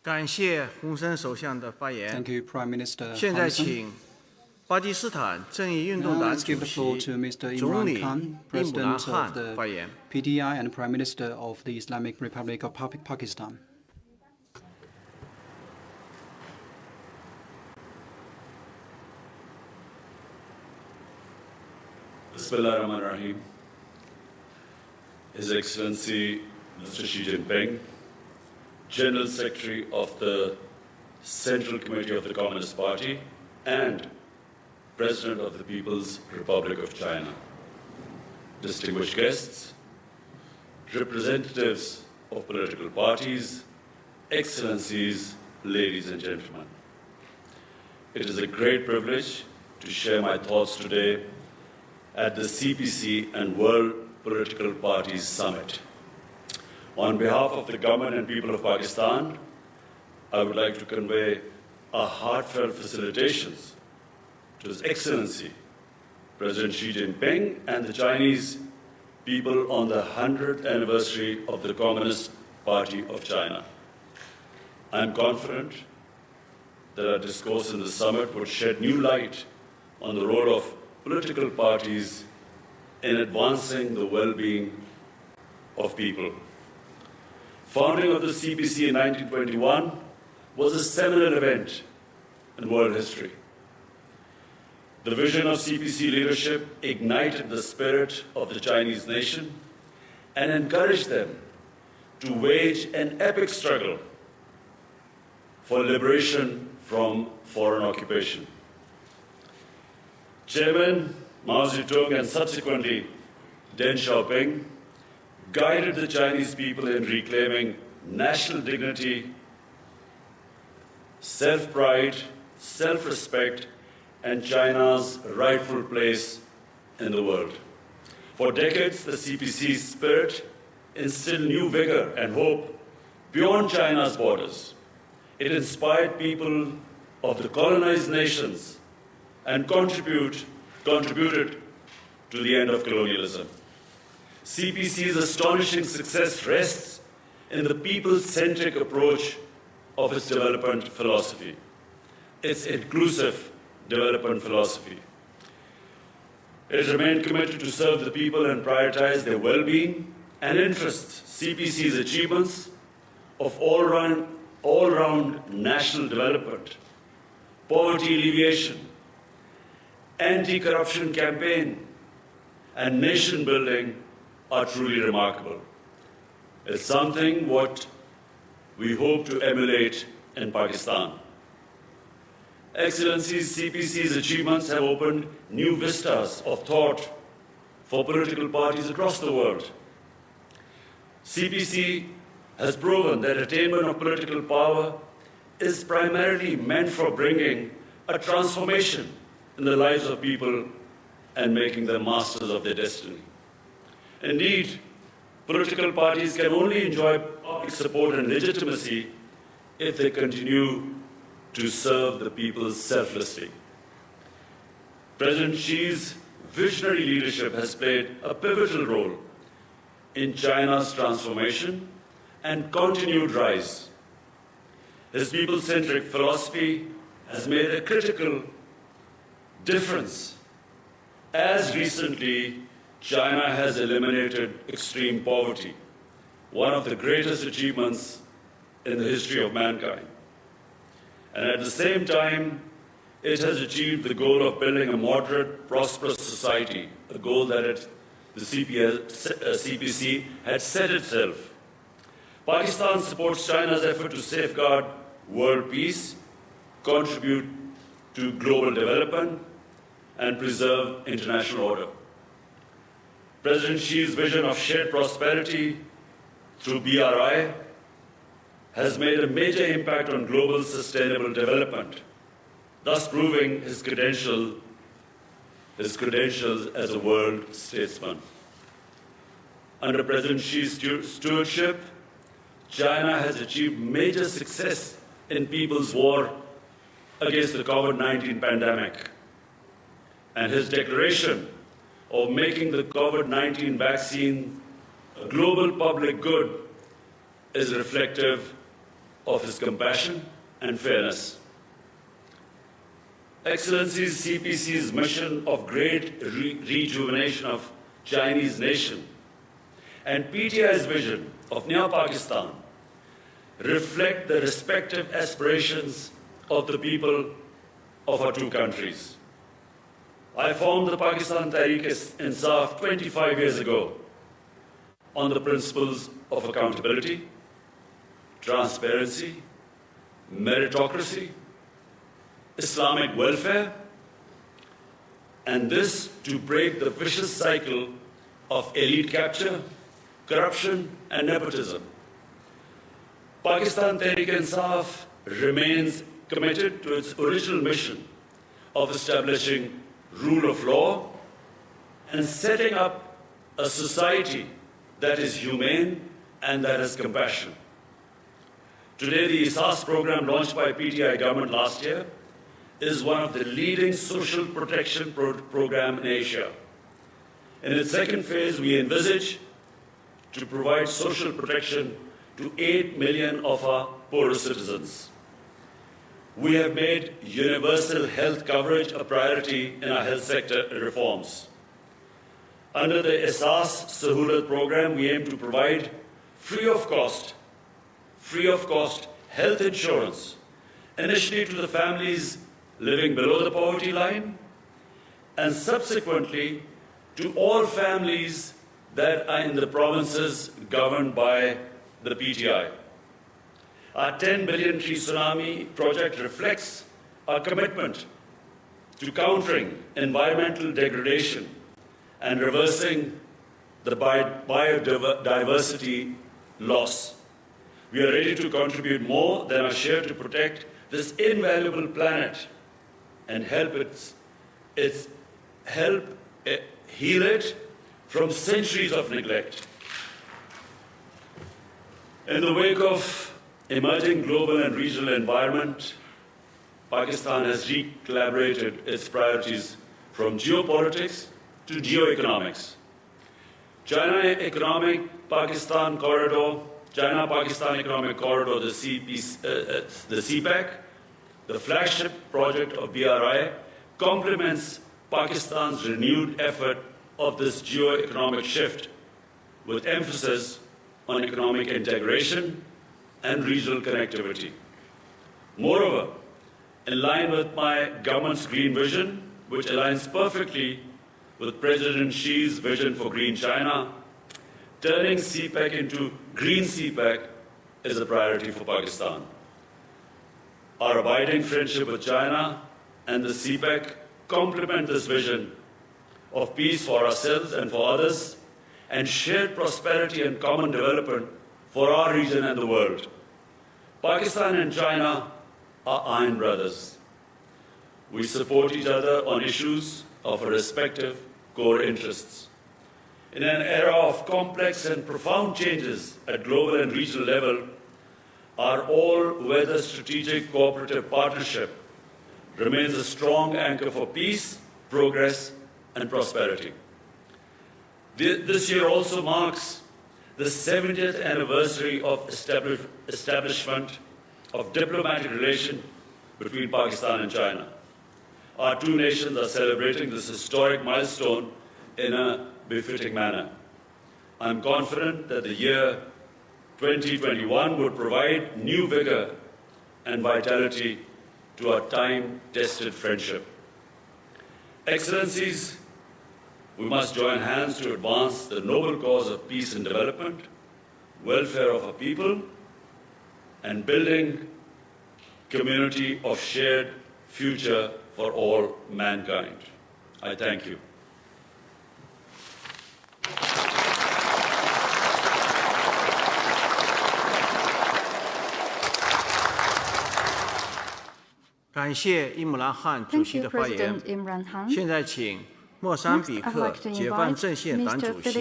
感谢洪森首相的发言。 Thank you, Prime Minister 现在 Hun Sen. 请巴基斯坦正义运动 Now 党 let's 主 give the floor 席、 to Mr. 总 Imran 理 Khan, 伊姆兰 President 汗 of the 发言。 PTI and Prime Minister of the Islamic Republic of Pakistan. Bismillahirrahmanirrahim. His Excellency Mr. Xi Jinping, General Secretary of the Central Committee of the Communist Party and President of the People's Republic of China, distinguished guests, representatives of political parties, Excellencies, ladies and gentlemen. It is a great privilege to share my thoughts today at the CPC and World Political Parties Summit. On behalf of the government and people of Pakistan, I would like to convey our heartfelt felicitations to His Excellency, President Xi Jinping and the Chinese people on the 100th anniversary of the Communist Party of China. I am confident that our discourse in the summit would shed new light on the role of political parties in advancing the well-being of people. Founding of the CPC in 1921 was a seminal event in world history. The vision of CPC leadership ignited the spirit of the Chinese nation and encouraged them to wage an epic struggle for liberation from foreign occupation. Chairman Mao Zedong and subsequently Deng Xiaoping guided the Chinese people in reclaiming national dignity, self-pride, self-respect, and China's rightful place in the world. For decades, the CPC's spirit instilled new vigor and hope beyond China's borders. It inspired people of the colonized nations and contributed to the end of colonialism. CPC's astonishing success rests in the people-centric approach of its development philosophy, its inclusive development philosophy. It remained committed to serve the people and prioritize their well-being and interests. CPC's achievements of all-round national development, poverty alleviation, anti-corruption campaign, and nation building are truly remarkable. It's something what we hope to emulate in Pakistan. Excellencies, CPC's achievements have opened new vistas of thought for political parties across the world. CPC has proven that attainment of political power is primarily meant for bringing a transformation in the lives of people and making them masters of their destiny. Indeed, political parties can only enjoy public support and legitimacy if they continue to serve the people selflessly. President Xi's visionary leadership has played a pivotal role in China's transformation and continued rise. His people-centric philosophy has made a critical difference. As recently, China has eliminated extreme poverty, one of the greatest achievements in the history of mankind. And at the same time, it has achieved the goal of building a moderate, prosperous society, a goal that the CPC had set itself. Pakistan supports China's effort to safeguard world peace, contribute to global development, and preserve international order. President Xi's vision of shared prosperity through BRI has made a major impact on global sustainable development, thus proving his credentials as a world statesman. Under President Xi's stewardship, China has achieved major success in people's war against the COVID-19 pandemic. And his declaration of making the COVID-19 vaccine a global public good is reflective of his compassion and fairness. Excellencies, CPC's mission of great rejuvenation of Chinese nation and PTI's vision of Neo Pakistan reflect the respective aspirations of the people of our two countries. I formed the Pakistan Tehreek-e-Insaf 25 years ago on the principles of accountability, transparency, meritocracy, Islamic welfare, and this to break the vicious cycle of elite capture, corruption, and nepotism. Pakistan Tehreek-e-Insaf remains committed to its original mission of establishing rule of law and setting up a society that is humane and that has compassion. Today, the ISAS program launched by PTI government last year is one of the leading social protection program in Asia. In its second phase, we envisage to provide social protection to 8 million of our poorest citizens. We have made universal health coverage a priority in our health sector reforms. Under the ISAS Sahulat program, we aim to provide free of cost health insurance, initially to the families living below the poverty line, and subsequently to all families that are in the provinces governed by the PTI. Our 10 billion tree tsunami project reflects our commitment to countering environmental degradation and reversing the biodiversity loss. We are ready to contribute more than our share to protect this invaluable planet and help heal it from centuries of neglect. In the wake of emerging global and regional environment, Pakistan has recalibrated its priorities from geopolitics to geoeconomics. China-Pakistan Economic Corridor, the CPEC, the flagship project of BRI, complements Pakistan's renewed effort of this geo-economic shift with emphasis on economic integration and regional connectivity. Moreover, in line with my government's green vision, which aligns perfectly with President Xi's vision for Green China, turning CPEC into Green CPEC is a priority for Pakistan. Our abiding friendship with China and the CPEC complement this vision of peace for ourselves and for others, and shared prosperity and common development for our region and the world. Pakistan and China are iron brothers. We support each other on issues of our respective core interests. In an era of complex and profound changes at global and regional level, our all-weather strategic cooperative partnership remains a strong anchor for peace, progress, and prosperity. This year also marks the 70th anniversary of establishment of diplomatic relations between Pakistan and China. Our two nations are celebrating this historic milestone in a befitting manner. I'm confident that the year 2021 would provide new vigor and vitality to our time-tested friendship. Excellencies, we must join hands to advance the noble cause of peace and development, welfare of our people, and building community of shared future for all mankind. I thank you.感谢伊姆兰汗主 Thank 席 you, 的发言 President。Imran Han. 现在请莫桑比 Next, I'd 克 like to 解放 invite 阵线党 Mr. 主席